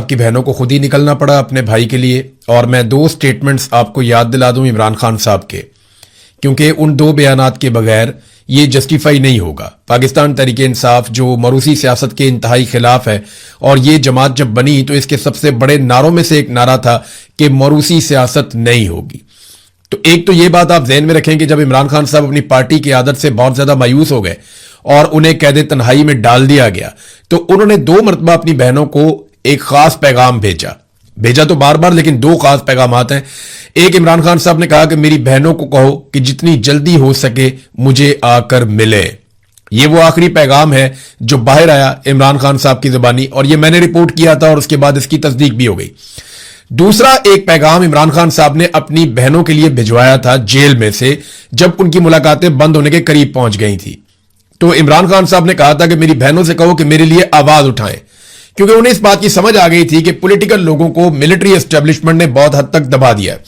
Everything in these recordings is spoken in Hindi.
आपकी बहनों को खुद ही निकलना पड़ा अपने भाई के लिए। और मैं दो स्टेटमेंट्स आपको याद दिला दूं इमरान खान साहब के, क्योंकि उन दो बयानात के बगैर ये जस्टिफाई नहीं होगा। पाकिस्तान तहरीक इंसाफ जो मरूसी सियासत के इंतहाई खिलाफ है, और ये जमात जब बनी तो इसके सबसे बड़े नारों में से एक नारा था कि मरूसी सियासत नहीं होगी। तो एक तो ये बात आप जहन में रखें कि जब इमरान खान साहब अपनी पार्टी की आदत से बहुत ज्यादा मायूस हो गए और उन्हें कैद तन्हाई में डाल दिया गया, तो उन्होंने दो मरतबा अपनी बहनों को एक खास पैगाम भेजा तो बार बार, लेकिन दो खास पैगाम हैं। एक, इमरान खान साहब ने कहा कि मेरी बहनों को कहो कि जितनी जल्दी हो सके मुझे आकर मिले। ये वो आखिरी पैगाम है जो बाहर आया इमरान खान साहब की जुबानी, और ये मैंने रिपोर्ट किया था और उसके बाद इसकी तस्दीक भी हो गई। दूसरा एक पैगाम इमरान खान साहब ने अपनी बहनों के लिए भिजवाया था जेल में से, जब उनकी मुलाकातें बंद होने के करीब पहुंच गई थी। तो इमरान खान साहब ने कहा था कि मेरी बहनों से कहो कि मेरे लिए आवाज उठाएं, क्योंकि उन्हें इस बात की समझ आ गई थी कि पॉलिटिकल लोगों को मिलिट्री एस्टेब्लिशमेंट ने बहुत हद तक दबा दिया है,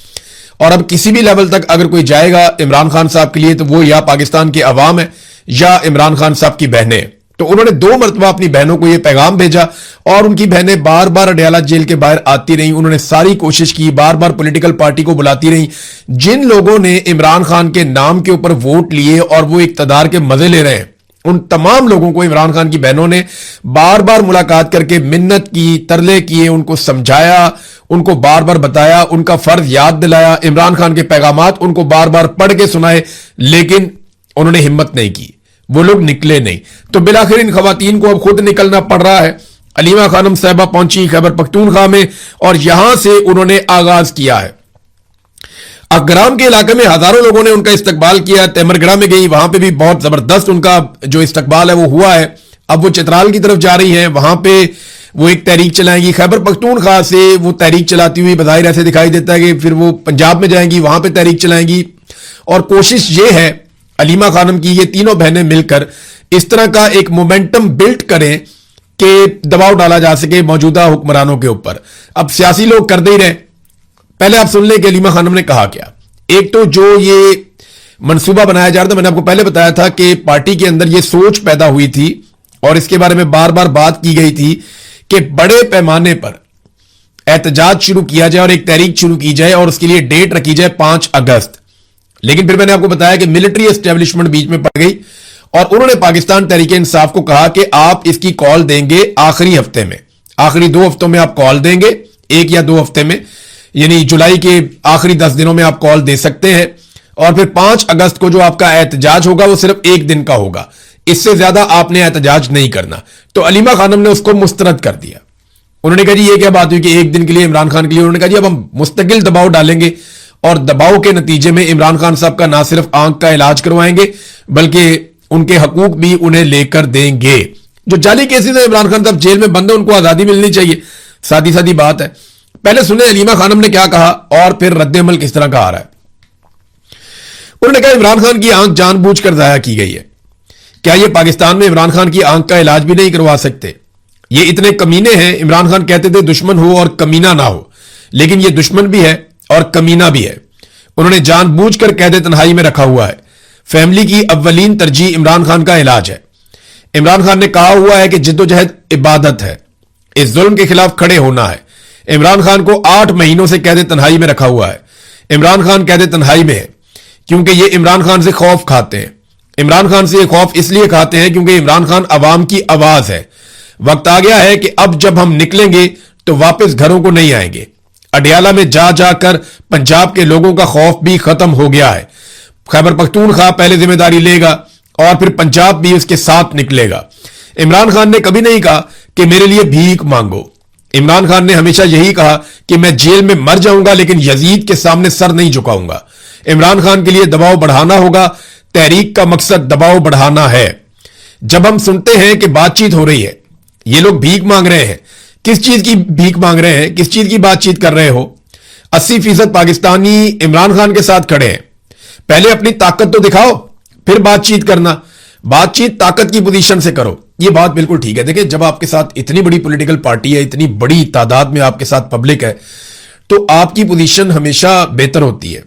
और अब किसी भी लेवल तक अगर कोई जाएगा इमरान खान साहब के लिए तो वो या पाकिस्तान के अवाम है या इमरान खान साहब की बहनें। तो उन्होंने दो मरतबा अपनी बहनों को यह पैगाम भेजा, और उनकी बहनें बार बार अडयाला जेल के बाहर आती रहीं। उन्होंने सारी कोशिश की, बार बार पॉलिटिकल पार्टी को बुलाती रहीं। जिन लोगों ने इमरान खान के नाम के ऊपर वोट लिए और वो इक्तदार के मजे ले रहे हैं, उन तमाम लोगों को इमरान खान की बहनों ने बार बार मुलाकात करके मिन्नत की, तरले किए, उनको समझाया, उनको बार बार बताया, उनका फर्ज याद दिलाया, इमरान खान के पैगामात उनको बार बार पढ़ के सुनाए, लेकिन उन्होंने हिम्मत नहीं की, वो लोग निकले नहीं। तो बिलाखिर इन खवातीन को अब खुद निकलना पड़ रहा है। अलीमा खानम साहबा पहुंची खैबर पख्तूनख्वा में, और यहां से उन्होंने आगाज किया है। अकराम के इलाके में हजारों लोगों ने उनका इस्तकबाल किया। तेमरगढ़ा में गई, वहां पे भी बहुत जबरदस्त उनका जो इस्तकबाल है वो हुआ है। अब वो चित्राल की तरफ जा रही है, वहां पे वो एक तहरीक चलाएंगी। खैबर पख्तूनख्वा से वो तहरीक चलाती हुई बज़ाहिर ऐसे दिखाई देता है कि फिर वो पंजाब में जाएंगी, वहां पे तहरीक चलाएंगी। और कोशिश ये है अलीमा खानम की, ये तीनों बहनें मिलकर इस तरह का एक मोमेंटम बिल्ड करें कि दबाव डाला जा सके मौजूदा हुक्मरानों के ऊपर। अब सियासी लोग कर दे ही रहे। पहले आप सुन लें कि अलीमा खानम ने कहा क्या। एक तो जो ये मंसूबा बनाया जा रहा था, मैंने आपको पहले बताया था कि पार्टी के अंदर ये सोच पैदा हुई थी और इसके बारे में बार बार बात की गई थी कि बड़े पैमाने पर एहतजाज शुरू किया जाए और एक तहरीक शुरू की जाए, और उसके लिए डेट रखी जाए 5 अगस्त। लेकिन फिर मैंने आपको बताया कि मिलिट्री एस्टेब्लिशमेंट बीच में पड़ गई, और उन्होंने पाकिस्तान तहरीक इंसाफ को कहा कि आप इसकी कॉल देंगे आखिरी हफ्ते में, आखिरी 2 हफ्तों में आप कॉल देंगे, 1 या 2 हफ्ते में, यानी जुलाई के आखिरी 10 दिनों में आप कॉल दे सकते हैं। और फिर 5 अगस्त को जो आपका एहतजाज होगा वो सिर्फ 1 दिन का होगा, इससे ज्यादा आपने एहतजाज नहीं करना। तो अलीमा खानम ने उसको मुस्तरद कर दिया। उन्होंने कहा जी ये क्या बात हुई कि 1 दिन के लिए इमरान खान के लिए। उन्होंने कहा जी अब हम मुस्तकिल दबाव डालेंगे, और दबाव के नतीजे में इमरान खान साहब का ना सिर्फ आंख का इलाज करवाएंगे बल्कि उनके हकूक भी उन्हें लेकर देंगे। जो जाली केसेस है, इमरान खान साहब जेल में बंद है, उनको आजादी मिलनी चाहिए, सादी सादी बात है। पहले सुने अलीमा खानम ने क्या कहा और फिर रद्द-ए-अमल किस तरह का आ रहा है। उन्होंने कहा इमरान खान की आंख जानबूझकर जाया की गई है। क्या ये पाकिस्तान में इमरान खान की आंख का इलाज भी नहीं करवा सकते? ये इतने कमीने हैं। इमरान खान कहते थे दुश्मन हो और कमीना ना हो, लेकिन ये दुश्मन भी है और कमीना भी है। उन्होंने जानबूझकर कैद तन्हाई में रखा हुआ है। फैमिली की अव्वलीन तरजीह इमरान खान का इलाज है। इमरान खान ने कहा हुआ है कि जिद्दोजहद इबादत है, इस जुल्म के खिलाफ खड़े होना है। इमरान खान को 8 महीनों से कैद तन्हाई में रखा हुआ है। इमरान खान कैद तन्हाई में है क्योंकि ये इमरान खान से खौफ खाते हैं। इमरान खान से ये खौफ इसलिए खाते हैं क्योंकि इमरान खान अवाम की आवाज है। वक्त आ गया है कि अब जब हम निकलेंगे तो वापस घरों को नहीं आएंगे। अडयाला में जा जाकर पंजाब के लोगों का खौफ भी खत्म हो गया है। खैबर पख्तूनख्वा पहले जिम्मेदारी लेगा और फिर पंजाब भी उसके साथ निकलेगा। इमरान खान ने कभी नहीं कहा कि मेरे लिए भीख मांगो। इमरान खान ने हमेशा यही कहा कि मैं जेल में मर जाऊंगा लेकिन यजीद के सामने सर नहीं झुकाऊंगा। इमरान खान के लिए दबाव बढ़ाना होगा। तहरीक का मकसद दबाव बढ़ाना है। जब हम सुनते हैं कि बातचीत हो रही है, ये लोग भीख मांग रहे हैं, किस चीज की भीख मांग रहे हैं, किस चीज की बातचीत कर रहे हो? 80% पाकिस्तानी इमरान खान के साथ खड़े हैं। पहले अपनी ताकत तो दिखाओ, फिर बातचीत करना। बातचीत ताकत की पोजीशन से करो। यह बात बिल्कुल ठीक है। देखिए, जब आपके साथ इतनी बड़ी पॉलिटिकल पार्टी है, इतनी बड़ी तादाद में आपके साथ पब्लिक है, तो आपकी पोजीशन हमेशा बेहतर होती है।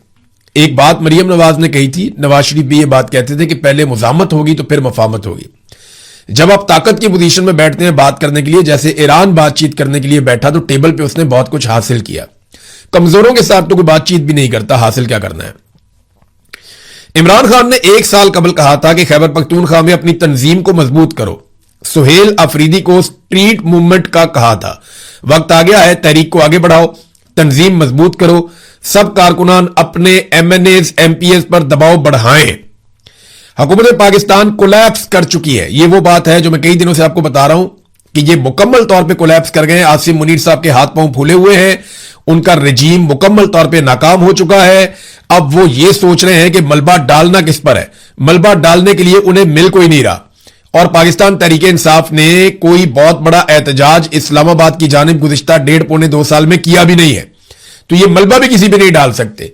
एक बात मरियम नवाज ने कही थी, नवाज शरीफ भी ये बात कहते थे कि पहले मुजामत होगी तो फिर मफामत होगी। जब आप ताकत की पोजीशन में बैठते हैं बात करने के लिए, जैसे ईरान बातचीत करने के लिए बैठा तो टेबल पे उसने बहुत कुछ हासिल किया। कमजोरों के साथ तो कोई बातचीत भी नहीं करता, हासिल क्या करना है। इमरान खान ने 1 साल कबल कहा था कि खैबर पख्तूनख्वा में अपनी तंजीम को मजबूत करो। सुहेल अफरीदी को स्ट्रीट मूवमेंट का कहा था। वक्त आ गया है, तहरीक को आगे बढ़ाओ, तंजीम मजबूत करो, सब कारकुनान अपने एमएनएज एमपीएस पर दबाव बढ़ाएं। हुकूमत पाकिस्तान कोलैप्स कर चुकी है। यह वो बात है जो मैं कई दिनों से आपको बता रहा हूं कि ये मुकम्मल तौर पे कोलैप्स कर गए। आसिम मुनीर साहब के हाथ पांव फूले हुए हैं, उनका रजीम मुकम्मल तौर पे नाकाम हो चुका है। अब वो ये सोच रहे हैं कि मलबा डालना किस पर है। मलबा डालने के लिए उन्हें मिल कोई नहीं रहा, और पाकिस्तान तहरीक इंसाफ ने कोई बहुत बड़ा एहतजाज इस्लामाबाद की जानिब गुज़िश्ता 1.5-2 साल में किया भी नहीं है, तो ये मलबा भी किसी पे नहीं डाल सकते।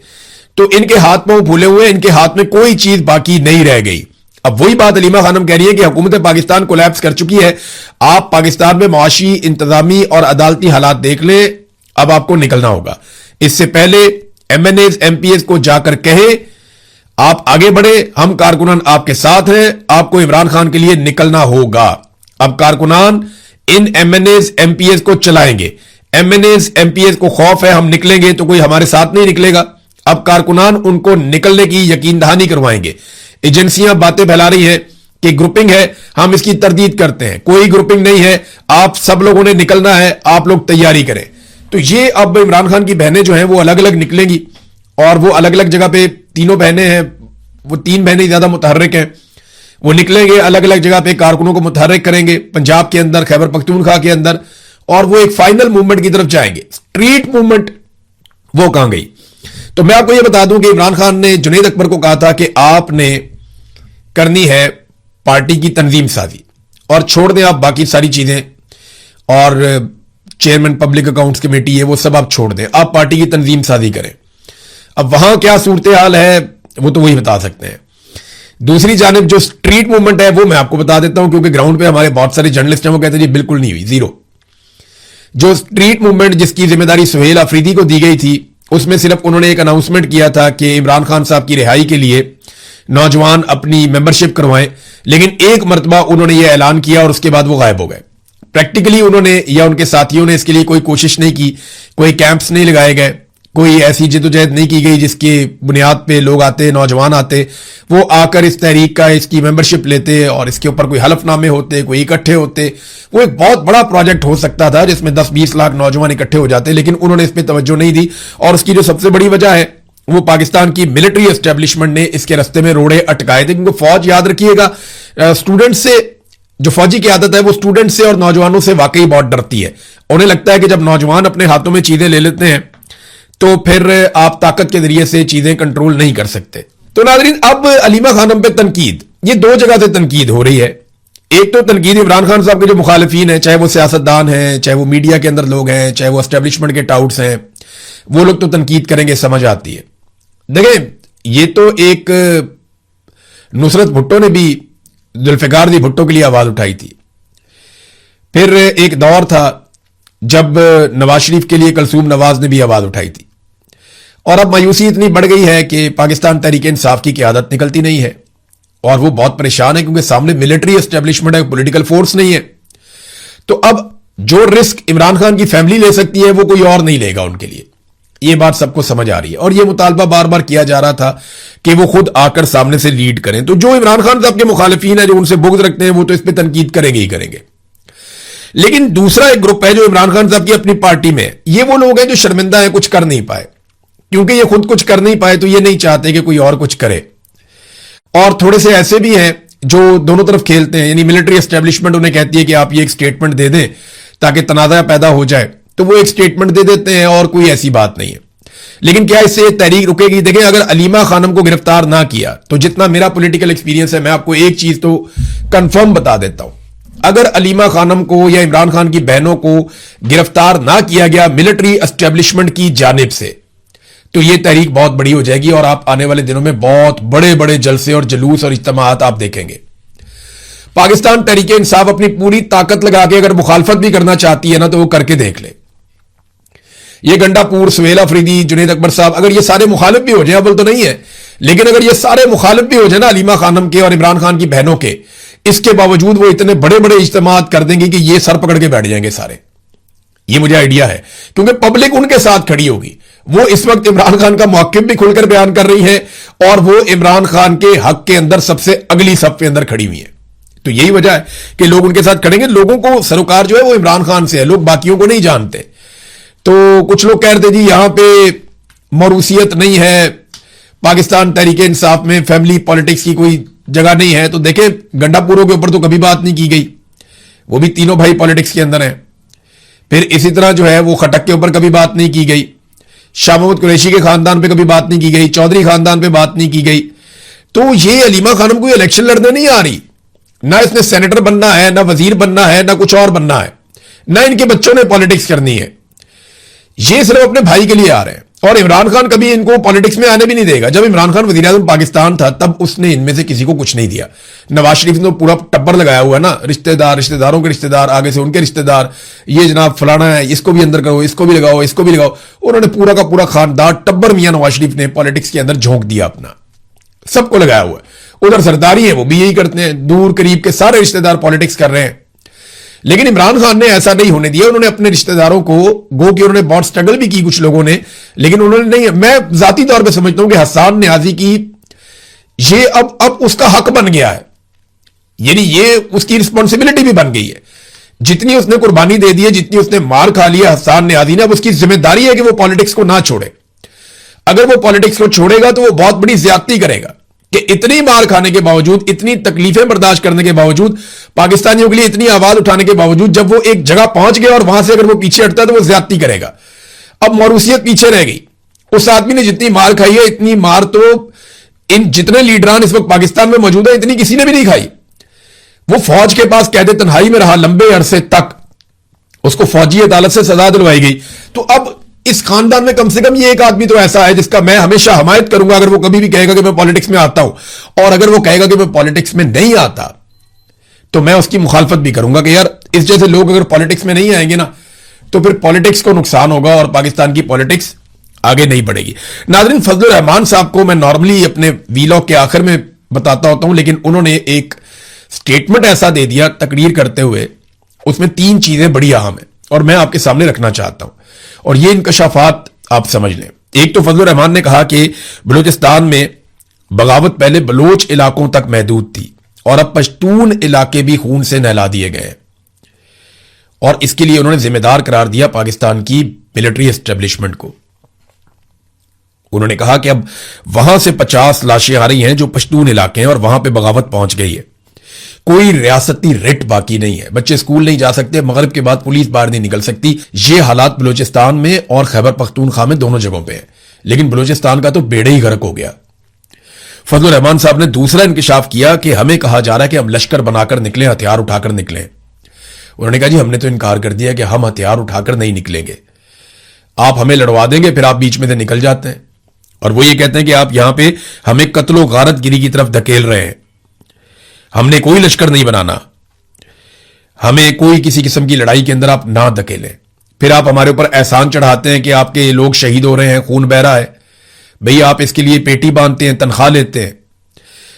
तो इनके हाथ पांव फूले हुए, इनके हाथ में कोई चीज बाकी नहीं रह गई। अब वही बात अलीमा खानम कह रही है कि हुकूमत पाकिस्तान कोलैप्स कर चुकी है। आप पाकिस्तान में माशी, इंतजामी और अदालती हालात देख लें, अब आपको निकलना होगा। इससे पहले एमएनएज एमपीएस को जाकर कहे आप आगे बढ़े, हम कारकुनान आपके साथ हैं, आपको इमरान खान के लिए निकलना होगा। अब कारकुनान इन एमएनएज एमपीएस को चलाएंगे। एमएनएज एमपीएस को खौफ है हम निकलेंगे तो कोई हमारे साथ नहीं निकलेगा। अब कारकुनान उनको निकलने की यकीन दहानी करवाएंगे। एजेंसियां बातें फैला रही हैं कि ग्रुपिंग है, हम इसकी तरदीद करते हैं। कोई ग्रुपिंग नहीं है, आप सब लोगों ने निकलना है, आप लोग तैयारी करें। तो ये अब इमरान खान की बहनें जो हैं वो अलग अलग निकलेंगी, और वो अलग अलग जगह पे, तीनों बहनें हैं, वो 3 बहनें ज्यादा मुतहर्रिक हैं, वो निकलेंगे अलग अलग जगह पे, कारकुनों को मुतहर्रिक करेंगे पंजाब के अंदर, खैबर पख्तूनख्वा के अंदर, और वो एक फाइनल मूवमेंट की तरफ जाएंगे। स्ट्रीट मूवमेंट वो कहां गई? तो मैं आपको यह बता दूं कि इमरान खान ने जुनैद अकबर को कहा था कि आपने करनी है पार्टी की तंजीम साजी, और छोड़ दें आप बाकी सारी चीजें, और चेयरमैन पब्लिक अकाउंट्स कमेटी है वो सब आप छोड़ दें, आप पार्टी की तंजीम साजी करें। अब वहां क्या सूरत हाल है वो तो वही बता सकते हैं। दूसरी जानिब जो स्ट्रीट मूवमेंट है वो मैं आपको बता देता हूं, क्योंकि ग्राउंड पे हमारे बहुत सारे जर्नलिस्ट हैं, वो कहते हैं जी बिल्कुल नहीं हुई, जीरो। जो स्ट्रीट मूवमेंट जिसकी जिम्मेदारी सुहेल अफरीदी को दी गई थी, उसमें सिर्फ उन्होंने एक अनाउंसमेंट किया था कि इमरान खान साहब की रिहाई के लिए नौजवान अपनी मेंबरशिप करवाएं, लेकिन एक मरतबा उन्होंने यह ऐलान किया और उसके बाद वो गायब हो गए। प्रैक्टिकली उन्होंने या उनके साथियों ने इसके लिए कोई कोशिश नहीं की, कोई कैंप्स नहीं लगाए गए, कोई ऐसी जिद्दोजहद नहीं की गई जिसकी बुनियाद पे लोग आते, नौजवान आते, वो आकर इस तहरीक का, इसकी मेंबरशिप लेते और इसके ऊपर कोई हलफनामे होते, कोई इकट्ठे होते। वो एक बहुत बड़ा प्रोजेक्ट हो सकता था जिसमें 10-20 लाख नौजवान इकट्ठे हो जाते, लेकिन उन्होंने इस पर तवज्जो नहीं दी। और उसकी जो सबसे बड़ी वजह है वो पाकिस्तान की मिलिट्री एस्टेब्लिशमेंट ने इसके रस्ते में रोड़े अटकाए थे, क्योंकि फौज, याद रखिएगा, स्टूडेंट से, जो फौजी की आदत है वो स्टूडेंट से और नौजवानों से वाकई बहुत डरती है। उन्हें लगता है कि जब नौजवान अपने हाथों में चीजें ले लेते हैं तो फिर आप ताकत के जरिए से चीजें कंट्रोल नहीं कर सकते। तो नाज़रीन, अब अलीमा खानम पे तनकीद, ये 2 जगह से तनकीद हो रही है। एक तो तनकीद इमरान खान साहब के जो मुखालिफिन हैं, चाहे वो सियासतदान हैं, चाहे वो मीडिया के अंदर लोग हैं, चाहे वो एस्टेब्लिशमेंट के टाउट्स हैं, वो लोग तो तनकीद करेंगे, समझ आती है। देखें, ये तो एक नुसरत भुट्टो ने भी जुल्फिकार दी भुट्टो के लिए आवाज उठाई थी। फिर एक दौर था जब नवाज शरीफ के लिए कलसूम नवाज ने भी आवाज उठाई थी। और अब मायूसी इतनी बढ़ गई है कि पाकिस्तान तहरीक इंसाफ की क़यादत निकलती नहीं है, और वो बहुत परेशान है क्योंकि सामने मिलिट्री एस्टेब्लिशमेंट है, पॉलिटिकल फोर्स नहीं है। तो अब जो रिस्क इमरान खान की फैमिली ले सकती है वो कोई और नहीं लेगा उनके लिए। ये बात सबको समझ आ रही है, और ये मुतालबा बार बार किया जा रहा था कि वो खुद आकर सामने से लीड करें। तो जो इमरान खान साहब के मुखालिफिन है, जो उनसे बुग़्ज़ रखते हैं, वो तो इस पर तनकीद करेंगे ही करेंगे। लेकिन दूसरा एक ग्रुप है जो इमरान खान साहब की अपनी पार्टी में, ये वो लोग हैं जो शर्मिंदा है, कुछ कर नहीं पाए। क्योंकि ये खुद कुछ कर नहीं पाए तो ये नहीं चाहते कि कोई और कुछ करे। और थोड़े से ऐसे भी हैं जो दोनों तरफ खेलते हैं, यानी मिलिट्री एस्टेब्लिशमेंट उन्हें कहती है कि आप ये एक स्टेटमेंट दे दें ताकि तनाज़ा पैदा हो जाए, तो वो एक स्टेटमेंट दे देते हैं और कोई ऐसी बात नहीं है। लेकिन क्या इससे तहरीक रुकेगी? देखें, अगर अलीमा खानम को गिरफ्तार ना किया तो जितना मेरा पॉलिटिकल एक्सपीरियंस है, मैं आपको एक चीज तो कंफर्म बता देता हूं, अगर अलीमा खानम को या इमरान खान की बहनों को गिरफ्तार ना किया गया मिलिट्री एस्टेब्लिशमेंट की जानिब से, तो यह तहरीक बहुत बड़ी हो जाएगी और आप आने वाले दिनों में बहुत बड़े बड़े जलसे और जुलूस और इज्तिमाअत आप देखेंगे। पाकिस्तान तहरीक इंसाफ अपनी पूरी ताकत लगा के अगर मुखालफत भी करना चाहती है ना, तो वो करके देख ले। ये गंडापुर, सुहेल अफरीदी, जुनैद अकबर साहब, अगर ये सारे मुखालिफ भी हो जाए, अव्वल तो नहीं है, लेकिन अगर ये सारे मुखालिफ भी हो जाए ना अलीमा खानम के और इमरान खान की बहनों के, इसके बावजूद वो इतने बड़े बड़े इज्तिमात कर देंगे कि ये सर पकड़ के बैठ जाएंगे सारे। ये मुझे आइडिया है, क्योंकि पब्लिक उनके साथ खड़ी होगी। वो इस वक्त इमरान खान का मौक़िफ़ भी खुलकर बयान कर रही है और वो इमरान खान के हक के अंदर सबसे अगली सफ के अंदर खड़ी हुई है। तो यही वजह है कि लोग उनके साथ खड़ेंगे। लोगों को सरोकार जो है वो इमरान खान से है, लोग बाकियों को नहीं जानते। तो कुछ लोग कह रहे थे जी यहां पे मरूसियत नहीं है, पाकिस्तान तहरीके इंसाफ में फैमिली पॉलिटिक्स की कोई जगह नहीं है। तो देखे, गंडापुरों के ऊपर तो कभी बात नहीं की गई, वो भी तीनों भाई पॉलिटिक्स के अंदर हैं। फिर इसी तरह जो है वो खटक के ऊपर कभी बात नहीं की गई, शाह महमूद कुरैशी के खानदान पे कभी बात नहीं की गई, चौधरी खानदान पे बात नहीं की गई। तो ये हलीमा खानम कोई इलेक्शन लड़ने नहीं आ रही, ना इसने सेनेटर बनना है, ना वजीर बनना है, ना कुछ और बनना है, ना इनके बच्चों ने पॉलिटिक्स करनी है। ये सिर्फ अपने भाई के लिए आ रहे हैं। और इमरान खान कभी इनको पॉलिटिक्स में आने भी नहीं देगा। जब इमरान खान वज़ीर आज़म पाकिस्तान था तब उसने इनमें से किसी को कुछ नहीं दिया। नवाज शरीफ ने तो पूरा टब्बर लगाया हुआ है ना, रिश्तेदार, रिश्तेदारों के रिश्तेदार, आगे से उनके रिश्तेदार, ये जनाब फलाना है, इसको भी अंदर करो, इसको भी लगाओ, इसको भी लगाओ। उन्होंने पूरा का पूरा खानदान टब्बर मियां नवाज शरीफ ने पॉलिटिक्स के अंदर झोंक दिया अपना, सबको लगाया हुआ है। उधर सरदारी है, वो भी यही करते हैं, दूर करीब के सारे रिश्तेदार पॉलिटिक्स कर रहे हैं। लेकिन इमरान खान ने ऐसा नहीं होने दिया। उन्होंने अपने रिश्तेदारों को, गो कि उन्होंने बहुत स्ट्रगल भी की कुछ लोगों ने, लेकिन उन्होंने नहीं। मैं जाती तौर पे समझता हूं कि हसन न्याजी की ये अब उसका हक बन गया है, यानी ये उसकी रिस्पॉन्सिबिलिटी भी बन गई है। जितनी उसने कुर्बानी दे दी है, जितनी उसने मार खा लिया हसन न्याजी ने, अब उसकी जिम्मेदारी है कि वो पॉलिटिक्स को ना छोड़े। अगर वो पॉलिटिक्स को छोड़ेगा तो वो बहुत बड़ी ज्यादती करेगा कि इतनी मार खाने के बावजूद, इतनी तकलीफें बर्दाश्त करने के बावजूद, पाकिस्तानियों के लिए इतनी आवाज उठाने के बावजूद, जब वो एक जगह पहुंच गया और वहां से अगर वो पीछे हटता है तो वो ज्यादती करेगा। अब मौरूसियत पीछे रह गई। उस आदमी ने जितनी मार खाई है, इतनी मार तो इन जितने लीडरान इस वक्त पाकिस्तान में मौजूद है, इतनी किसी ने भी नहीं खाई। वो फौज के पास कैद तन्हाई में रहा लंबे अरसे तक, उसको फौजी अदालत से सजा दिलवाई गई। तो अब इस खानदान में कम से कम ये एक आदमी तो ऐसा है जिसका मैं हमेशा हमायत करूंगा अगर वो कभी भी कहेगा कि मैं पॉलिटिक्स में आता हूं। और अगर वो कहेगा कि मैं पॉलिटिक्स में नहीं आता तो मैं उसकी मुखालफत भी करूंगा कि यार इस जैसे लोग अगर पॉलिटिक्स में नहीं आएंगे ना तो फिर पॉलिटिक्स को नुकसान होगा और पाकिस्तान की पॉलिटिक्स आगे नहीं बढ़ेगी। नाज़रीन, फजलुर रहमान साहब को मैं नॉर्मली अपने वीलॉग के आखिर में बताता होता हूं, लेकिन उन्होंने एक स्टेटमेंट ऐसा दे दिया तकरीर करते हुए, उसमें 3 चीजें बड़ी अहम है और मैं आपके सामने रखना चाहता हूं और ये इंकशाफात आप समझ लें। एक तो फजलुर रहमान ने कहा कि बलूचिस्तान में बगावत पहले बलोच इलाकों तक महदूद थी और अब पश्तून इलाके भी खून से नहला दिए गए और इसके लिए उन्होंने जिम्मेदार करार दिया पाकिस्तान की मिलिट्री एस्टेब्लिशमेंट को। उन्होंने कहा कि अब वहां से 50 लाशें आ रही हैं जो पश्तून इलाके हैं और वहां पे बगावत पहुंच गई है। कोई रियासती रिट बाकी नहीं है, बच्चे स्कूल नहीं जा सकते, मगरिब के बाद पुलिस बाहर नहीं निकल सकती। ये हालात बलूचिस्तान में और खैबर पख्तूनख्वा में दोनों जगहों पे है, लेकिन बलूचिस्तान का तो बेड़े ही गर्क हो गया। फजलुर रहमान साहब ने दूसरा इंकिशाफ किया कि हमें कहा जा रहा है कि हम लश्कर बनाकर निकलें, हथियार उठाकर निकलें। उन्होंने कहा जी हमने तो इनकार कर दिया कि हम हथियार उठाकर नहीं निकलेंगे, आप हमें लड़वा देंगे, फिर आप बीच में से निकल जाते हैं और वो ये कहते हैं कि आप यहां पे हमें कत्लो गारतगिरी की तरफ धकेल रहे हैं। हमने कोई लश्कर नहीं बनाना, हमें कोई किसी किस्म की लड़ाई के अंदर आप ना धकेलें। फिर आप हमारे ऊपर एहसान चढ़ाते हैं कि आपके लोग शहीद हो रहे हैं, खून बह रहा है। भई आप इसके लिए पेटी बांधते हैं, तनख्वाह लेते हैं,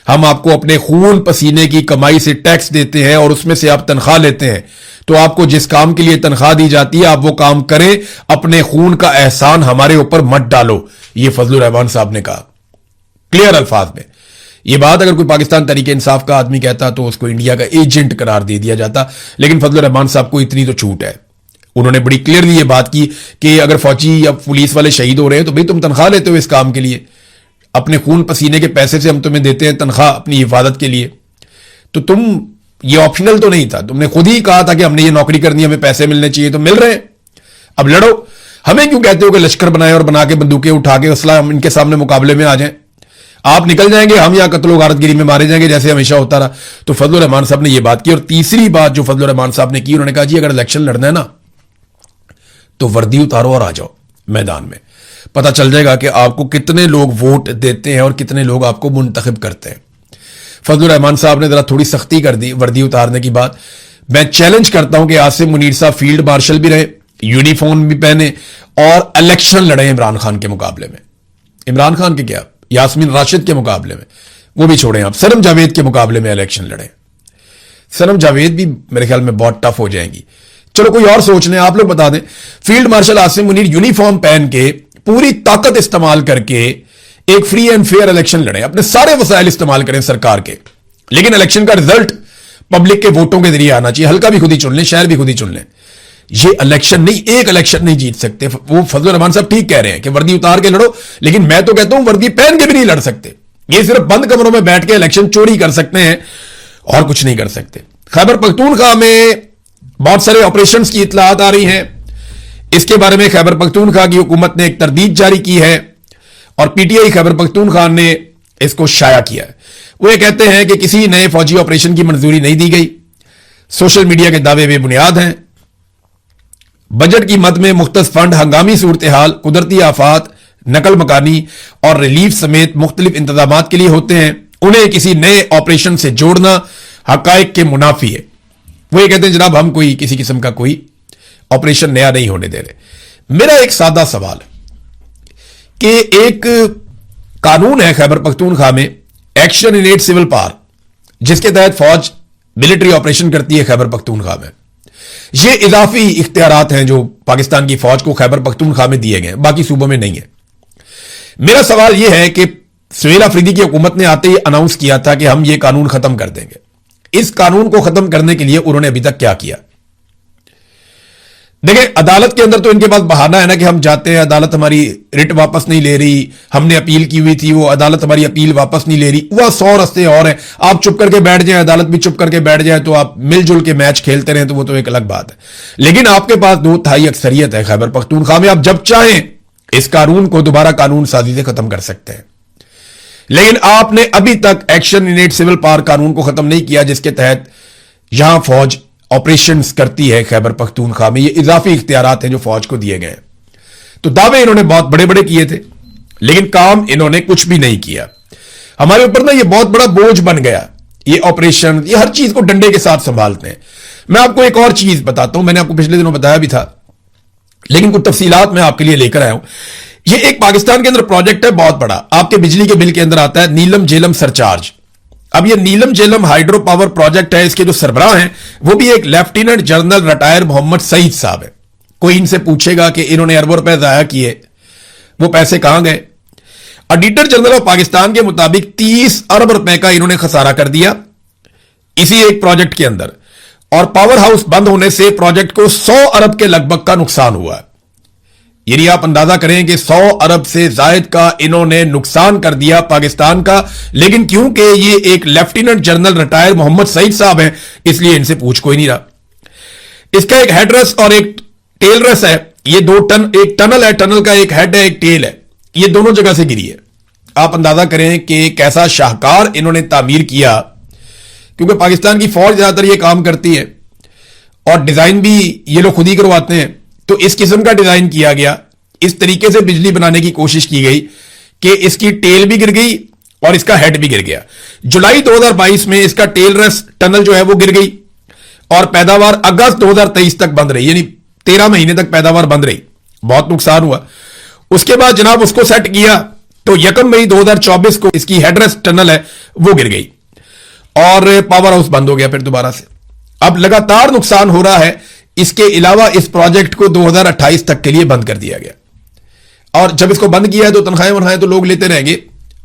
हम आपको अपने खून पसीने की कमाई से टैक्स देते हैं और उसमें से आप तनख्वाह लेते हैं। तो आपको जिस काम के लिए तनख्वाह दी जाती है आप वो काम करें, अपने खून का एहसान हमारे ऊपर मत डालो। ये फजलुर रहमान साहब ने कहा क्लियर अल्फाज में। ये बात अगर कोई पाकिस्तान तहरीके इंसाफ का आदमी कहता तो उसको इंडिया का एजेंट करार दे दिया जाता, लेकिन फजलुर रहमान साहब को इतनी तो छूट है। उन्होंने बड़ी क्लियरली ये बात की कि अगर फौजी या पुलिस वाले शहीद हो रहे हैं तो भाई तुम तनख्वाह लेते हो इस काम के लिए, अपने खून पसीने के पैसे से हम तुम्हें देते हैं तनख्वाह अपनी हिफाजत के लिए, तो तुम ये ऑप्शनल तो नहीं था, तुमने खुद ही कहा था कि हमने ये नौकरी करनी है, हमें पैसे मिलने चाहिए, तो मिल रहे हैं, अब लड़ो। हमें क्यों कहते हो कि लश्कर बनाए और बना के बंदूकें उठा के असला हम इनके सामने मुकाबले में आ जाएं? आप निकल जाएंगे, हम यहां कत्लो गारतगिरी में मारे जाएंगे जैसे हमेशा होता रहा। तो फजलुर रहमान साहब ने यह बात की। और तीसरी बात जो फजलुर रहमान साहब ने की, उन्होंने कहा जी अगर इलेक्शन लड़ना है ना तो वर्दी उतारो और आ जाओ मैदान में, पता चल जाएगा कि आपको कितने लोग वोट देते हैं और कितने लोग आपको मुंतखब करते हैं। फजलुर रहमान साहब ने जरा थोड़ी सख्ती कर दी वर्दी उतारने की बात। मैं चैलेंज करता हूं कि आसिम मुनीर साहब फील्ड मार्शल भी रहे, यूनिफॉर्म भी पहने और इलेक्शन लड़े इमरान खान के मुकाबले में। इमरान खान के क्या, यास्मीन राशिद के मुकाबले में, वो भी छोड़ें आप, सरम जावेद के मुकाबले में इलेक्शन लड़े। सनम जावेद भी मेरे ख्याल में बहुत टफ हो जाएंगी। चलो कोई और सोच लें, आप लोग बता दें। Field marshal Asim Munir uniform पहन के पूरी ताकत इस्तेमाल करके एक फ्री एंड फेयर इलेक्शन लड़े, अपने सारे वसाइल इस्तेमाल करें सरकार के, लेकिन इलेक्शन का रिजल्ट पब्लिक के वोटों के जरिए आना चाहिए। हल्का भी खुद ही चुन लें, शहर भी खुद ही चुन लें। ये इलेक्शन नहीं, एक इलेक्शन नहीं जीत सकते। वो फजल रहमान साहब ठीक कह रहे हैं कि वर्दी उतार के लड़ो, लेकिन मैं तो कहता हूं वर्दी पहन के भी नहीं लड़ सकते। ये सिर्फ बंद कमरों में बैठ के इलेक्शन चोरी कर सकते हैं और कुछ नहीं कर सकते। खैबर पख्तूनख्वा में बहुत सारे ऑपरेशंस की इत्तलात आ रही हैं। इसके बारे में खैबर पख्तूनख्वा की हुकूमत ने एक तरदीद जारी की है और पीटीआई खैबर पख्तूनख्वा ने इसको शाया किया है। वो ये कहते हैं कि किसी नए फौजी ऑपरेशन की मंजूरी नहीं दी गई, सोशल मीडिया के दावे बेबुनियाद हैं। बजट की मद में मुख्तस फंड हंगामी सूरत हाल, कुदरती आफात, नकल मकानी और रिलीफ समेत मुख्तलिफ इंतजाम के लिए होते हैं। उन्हें किसी नए ऑपरेशन से जोड़ना हकायक के मुनाफी है। वो ये कहते हैं जनाब हम कोई किसी किस्म का कोई ऑपरेशन नया नहीं होने दे रहे। मेरा एक सादा सवाल है कि एक कानून है खैबर पख्तूनख्वा में, action in aid civil power, जिसके तहत फौज मिलिट्री ऑपरेशन करती है खैबर पख्तूनख्वा में। ये इजाफी इख्तियारात हैं जो पाकिस्तान की फौज को खैबर पख्तूनख्वा में दिए गए, बाकी सूबों में नहीं है। मेरा सवाल यह है कि सुहेल अफरीदी की हुकूमत ने आते ही अनाउंस किया था कि हम ये कानून खत्म कर देंगे। इस कानून को खत्म करने के लिए उन्होंने अभी तक क्या किया? देखिए, अदालत के अंदर तो इनके पास बहाना है ना कि हम जाते हैं, अदालत हमारी रिट वापस नहीं ले रही, हमने अपील की हुई थी, वो अदालत हमारी अपील वापस नहीं ले रही। वह 100 रास्ते और हैं। आप चुप करके बैठ जाएं, अदालत भी चुप करके बैठ जाए, तो आप मिलजुल के मैच खेलते रहें, तो वो तो एक अलग बात है। लेकिन आपके पास 2/3 अक्सरियत है खैबर पख्तूनख्वा में, आप जब चाहें इस कानून को दोबारा कानून साजी से खत्म कर सकते हैं। लेकिन आपने अभी तक action in aid civil power कानून को खत्म नहीं किया, जिसके तहत यहां फौज ऑपरेशंस करती है खैबर पख्तूनख्वा में। ये इजाफी इख्तियारात हैं जो फौज को दिए गए। तो दावे इन्होंने बहुत बड़े बड़े किए थे, लेकिन काम इन्होंने कुछ भी नहीं किया। हमारे ऊपर ना ये बहुत बड़ा बोझ बन गया, ये ऑपरेशन, ये हर चीज को डंडे के साथ संभालते हैं। मैं आपको एक और चीज बताता हूं, मैंने आपको पिछले दिनों बताया भी था, लेकिन कुछ तफसीलात मैं आपके लिए लेकर आया हूं। ये एक पाकिस्तान के अंदर प्रोजेक्ट है बहुत बड़ा, आपके बिजली के बिल के अंदर आता है नीलम झेलम सरचार्ज। अब ये Neelum Jhelum hydro power project है, इसके जो सरबराह हैं वो भी एक lieutenant general retire Mohammad Saeed साहब है। कोई इनसे पूछेगा कि इन्होंने अरबों रुपए जाया किए, वो पैसे कहां गए? ऑडिटर जनरल ऑफ पाकिस्तान के मुताबिक 30 अरब रुपए का इन्होंने खसारा कर दिया इसी एक प्रोजेक्ट के अंदर, और पावर हाउस बंद होने से प्रोजेक्ट को 100 अरब के लगभग का नुकसान हुआ। यानी आप अंदाजा करें कि 100 अरब से जायद का इन्होंने नुकसान कर दिया पाकिस्तान का। लेकिन क्योंकि ये एक lieutenant general retire Mohammad Saeed साहब हैं, इसलिए इनसे पूछ कोई नहीं रहा। इसका एक हेडरेस और एक टेल रेस है। ये एक टनल है, टनल का एक हेड है, एक टेल है, ये दोनों जगह से गिरी है। आप अंदाजा करें कि कैसा शाहकार इन्होंने तामीर किया, क्योंकि पाकिस्तान की फौज ज्यादातर ये काम करती है और डिजाइन भी ये लोग खुद ही करवाते हैं। तो इस किस्म का डिजाइन किया गया, इस तरीके से बिजली बनाने की कोशिश की गई कि इसकी टेल भी गिर गई और इसका हेड भी गिर गया। जुलाई 2022 में इसका टेल रेस टनल जो है वो गिर गई और पैदावार अगस्त 2023 तक बंद रही, यानी 13 महीने तक पैदावार बंद रही। बहुत नुकसान हुआ। उसके बाद जनाब उसको सेट किया तो 1 मई 2024 को इसकी हेडरेस्ट टनल है वो गिर गई और पावर हाउस बंद हो गया फिर दोबारा से। अब लगातार नुकसान हो रहा है। इसके अलावा इस प्रोजेक्ट को 2028 तक के लिए बंद कर दिया गया, और जब इसको बंद किया है तो तनख्वाहें तो लोग लेते रहेंगे,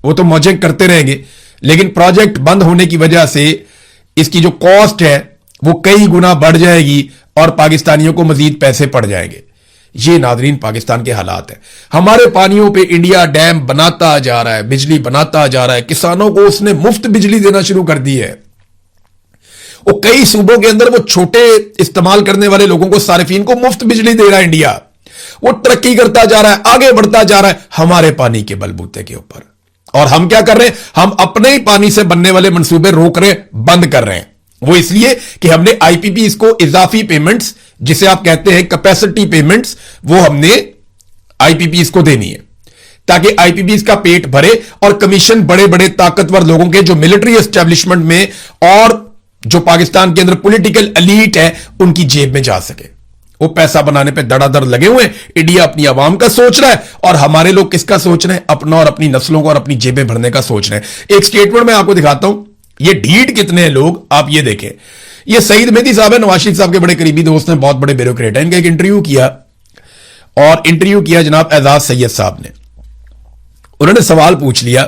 वो तो मौजें करते रहेंगे, लेकिन प्रोजेक्ट बंद होने की वजह से इसकी जो कॉस्ट है वो कई गुना बढ़ जाएगी और पाकिस्तानियों को मजीद पैसे पड़ जाएंगे। ये नाजरीन पाकिस्तान के हालात है। हमारे पानियों पे इंडिया डैम बनाता जा रहा है, बिजली बनाता जा रहा है, किसानों को उसने मुफ्त बिजली देना शुरू कर दी है। वो कई सूबों के अंदर वो छोटे इस्तेमाल करने वाले लोगों को, सारिफीन को मुफ्त बिजली दे रहा है इंडिया। वो तरक्की करता जा रहा है, आगे बढ़ता जा रहा है हमारे पानी के बलबूते के ऊपर। और हम क्या कर रहे हैं? हम अपने ही पानी से बनने वाले मंसूबे रोक रहे हैं, बंद कर रहे हैं। वो इसलिए कि हमने आईपीपी को इजाफी पेमेंट्स, जिसे आप कहते हैं कैपेसिटी पेमेंट्स, वो हमने आईपीपी को देनी है ताकि आईपीपी का पेट भरे और कमीशन बड़े बड़े ताकतवर लोगों के, जो मिलिट्री एस्टेब्लिशमेंट में और जो पाकिस्तान के अंदर पॉलिटिकल एलीट है, उनकी जेब में जा सके। वो पैसा बनाने पे धड़ाधड़ लगे हुए हैं। इंडिया अपनी आवाम का सोच रहा है और हमारे लोग किसका सोच रहे हैं? अपना और अपनी नस्लों को और अपनी जेबें भरने का सोच रहे हैं। एक स्टेटमेंट मैं आपको दिखाता हूं, ये ढीठ कितने हैं लोग, आप ये देखें। ये सईद मेहदी साहब है, नवाज शरीफ साहब के बड़े करीबी दोस्त हैं, बहुत बड़े ब्यूरोक्रेट हैं। इनका एक इंटरव्यू किया, और इंटरव्यू किया जनाब एजाज सैयद साहब ने। उन्होंने सवाल पूछ लिया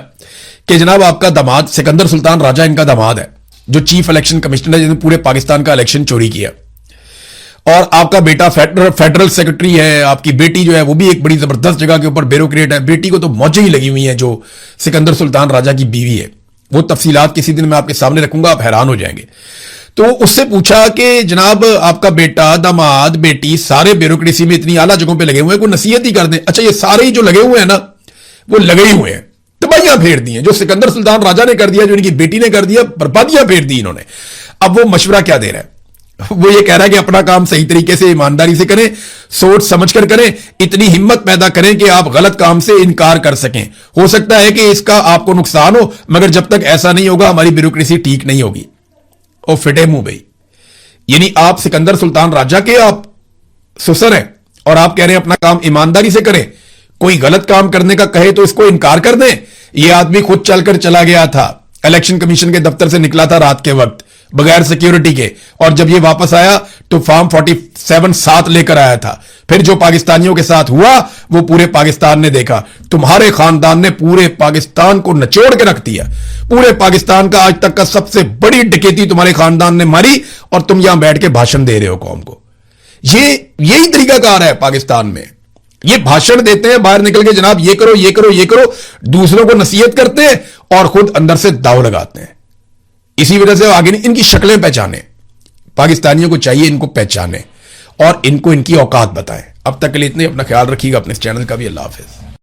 कि जनाब आपका दामाद सिकंदर सुल्तान राजा इनका दामाद है, जो चीफ इलेक्शन कमिश्नर है, जिसने पूरे पाकिस्तान का इलेक्शन चोरी किया, और आपका बेटा फेडरल सेक्रेटरी है, आपकी बेटी जो है वो भी एक बड़ी जबरदस्त जगह के ऊपर ब्यूरोक्रेट है। बेटी को तो मौजें ही लगी हुई हैं, जो सिकंदर सुल्तान राजा की बीवी है। वो तफसीलात किसी दिन मैं आपके सामने रखूंगा, आप हैरान हो जाएंगे। तो उससे पूछा कि जनाब आपका बेटा, दामाद, बेटी सारे ब्यूरोक्रेसी में इतनी आला जगहों पे लगे हुए हैं, कोई नसीहत ही कर दें। अच्छा, ये सारे ही जो लगे हुए हैं ना, वो लगे ही हुए हैं, तबाहियां फेर दी हैं। जो सिकंदर सुल्तान राजा ने कर दिया, जो इनकी बेटी ने कर दिया, बर्बादियां फेर दी इन्होंने। अब वो मशवरा क्या दे रहा है? वो ये कह रहा है कि अपना काम सही तरीके से ईमानदारी से करें, सोच समझ कर करें, इतनी हिम्मत पैदा करें कि आप गलत काम से इनकार कर सकें। हो सकता है कि इसका आपको नुकसान हो, मगर जब तक ऐसा नहीं होगा हमारी ब्यूरोक्रेसी ठीक नहीं होगी। और फिटे मुंह भाई, यानी आप सिकंदर सुल्तान राजा के आप ससुर हैं, और आप कह रहे हैं अपना काम ईमानदारी से करें। कोई गलत काम करने का कहे तो इसको इनकार कर दें। यह आदमी खुद चलकर चला गया था, इलेक्शन कमीशन के दफ्तर से निकला था रात के वक्त बगैर सिक्योरिटी के, और जब ये वापस आया तो फॉर्म 47 साथ लेकर आया था। फिर जो पाकिस्तानियों के साथ हुआ वो पूरे पाकिस्तान ने देखा। तुम्हारे खानदान ने पूरे पाकिस्तान को निचोड़ के रख दिया। पूरे पाकिस्तान का आज तक का सबसे बड़ी डकैती तुम्हारे खानदान ने मारी, और तुम यहां बैठ के भाषण दे रहे हो कौम को। यही तरीकाकार है पाकिस्तान में। ये भाषण देते हैं, बाहर निकल के जनाब ये करो ये करो ये करो, दूसरों को नसीहत करते हैं और खुद अंदर से दाव लगाते हैं। इसी वजह से आगे नहीं, इनकी शक्लें पहचाने। पाकिस्तानियों को चाहिए इनको पहचाने और इनको इनकी औकात बताएं। अब तक के लिए इतने, अपना ख्याल रखिएगा, अपने इस चैनल का भी। अल्लाह हाफिज।